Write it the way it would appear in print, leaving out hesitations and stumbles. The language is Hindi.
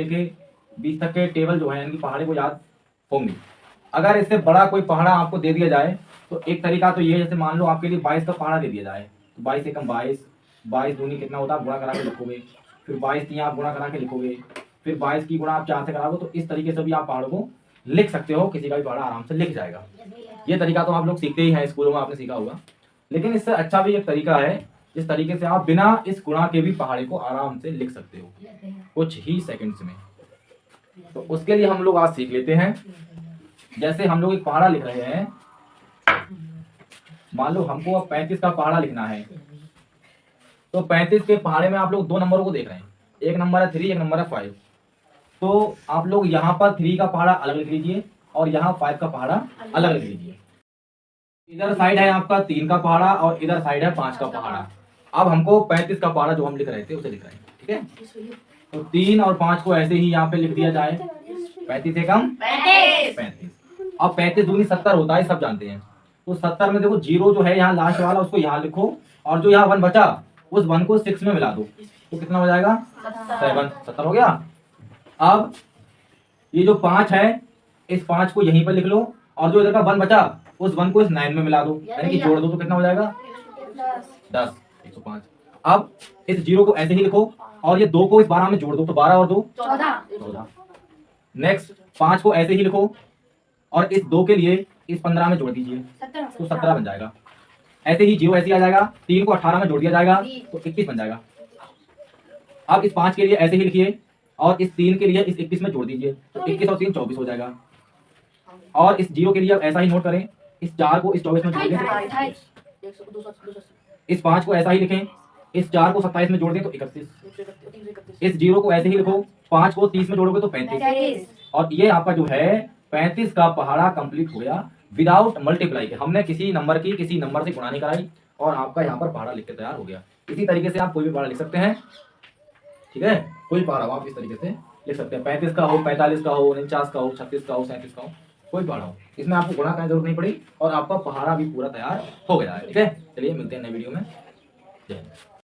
के 20 तक के टेबल जो है यानी कि पहाड़े को याद होंगे। अगर इससे बड़ा कोई पहाड़ा आपको दे दिया जाए तो एक तरीका तो ये है, जैसे मान लो आपके लिए 22 का पहाड़ा दे दिया जाए तो 22 एकम 22, 22 दूनी कितना होता है आप गुणा करा के लिखोगे, फिर 22 तियां आप गुणा करा के लिखोगे, फिर 22 की गुणा आप 4 से कराओगे। तो इस तरीके से भी आप पहाड़ों को लिख सकते हो, किसी का भी पहाड़ा आराम से लिख जाएगा। ये तरीका तो आप लोग सीखते ही हैं, स्कूलों में आपने सीखा होगा। लेकिन इससे अच्छा भी एक तरीका है जिस तरीके से आप बिना इस गुणा के भी पहाड़े को आराम से लिख सकते हो कुछ ही सेकंड्स में। तो उसके लिए हम लोग आज सीख लेते हैं। जैसे हम लोग एक पहाड़ा लिख रहे हैं, मान लो हमको अब 35 का पहाड़ा लिखना है, तो 35 के पहाड़े में आप लोग दो नंबरों को देख रहे हैं, एक नंबर है 3, एक नंबर है 5। तो आप लोग यहाँ पर 3 का पहाड़ा अलग लिख लीजिए और यहाँ 5 का पहाड़ा अलग लिख लीजिए। इधर साइड है आपका 3 का पहाड़ा और इधर साइड है 5 का पहाड़ा। अब हमको 35 का पहाड़ा जो हम लिख रहे थे उसे लिख रहे हैं, ठीक है। तो 3 और 5 को ऐसे ही यहाँ पे लिख दिया जाए, 35 एकम 35। अब 35 दूनी 70 होता है, सब जानते हैं। तो 70 में देखो जीरो जो है यहाँ लास्ट वाला उसको यहाँ लिखो और जो यहाँ 1 बचा उस 1 को 6 में मिला दो तो कितना हो जाएगा 7, 70 हो गया। अब ये जो 5 है इस 5 को यहीं पर लिख लो और जो इधर का 1 बचा उस 1 को इस 9 में मिला दो, यानी कि जोड़ दो तो कितना हो जाएगा 10, 105। अब इस 0 को ऐसे ही लिखो और ये 2 को इस 12 में जोड़ दो तो 12 और 2 14। नेक्स्ट 5 को ऐसे ही लिखो और इस 2 के लिए इस 15 में जोड़ दीजिए तो 17 बन जाएगा। ऐसे ही 0 ऐसे ही आ जाएगा, 3 को 18 में जोड़ दिया जाएगा तो 21 बन जाएगा। अब इस 5 के लिए ऐसे ही लिखिए और इस 3 के लिए इस 21 में जोड़ दीजिए तो 21 और 3 24 हो जाएगा। और इस 0 के लिए अब ऐसा ही नोट करें, इस 4 को इस 24 में जोड़ दें, इस 5 को ऐसा ही लिखें, इस 4 को 27 में जोड़ दें तो 31, इस 0 को ऐसे ही लिखो, 5 को 30 में जोड़ोगे तो 35। और ये आपका जो है 35 का पहाड़ा कंप्लीट हो गया विदाउट मल्टीप्लाई के। हमने किसी नंबर की किसी नंबर से गुणा नहीं कराई और आपका यहाँ पर पहाड़ा लिख के तैयार हो गया। इसी तरीके से आप कोई भी पहाड़ा लिख सकते हैं, ठीक है। कोई पहाड़ा आप इस तरीके से लिख सकते हैं, 35 का हो, 45 का हो, 49 का हो, 36 का हो, 37 का हो, कोई पहाड़ा हो, इसमें आपको गुणा करने की जरूरत नहीं पड़ी और आपका पहाड़ा भी पूरा तैयार हो गया है, ठीक है। चलिए मिलते हैं नए वीडियो में, जय हिंद।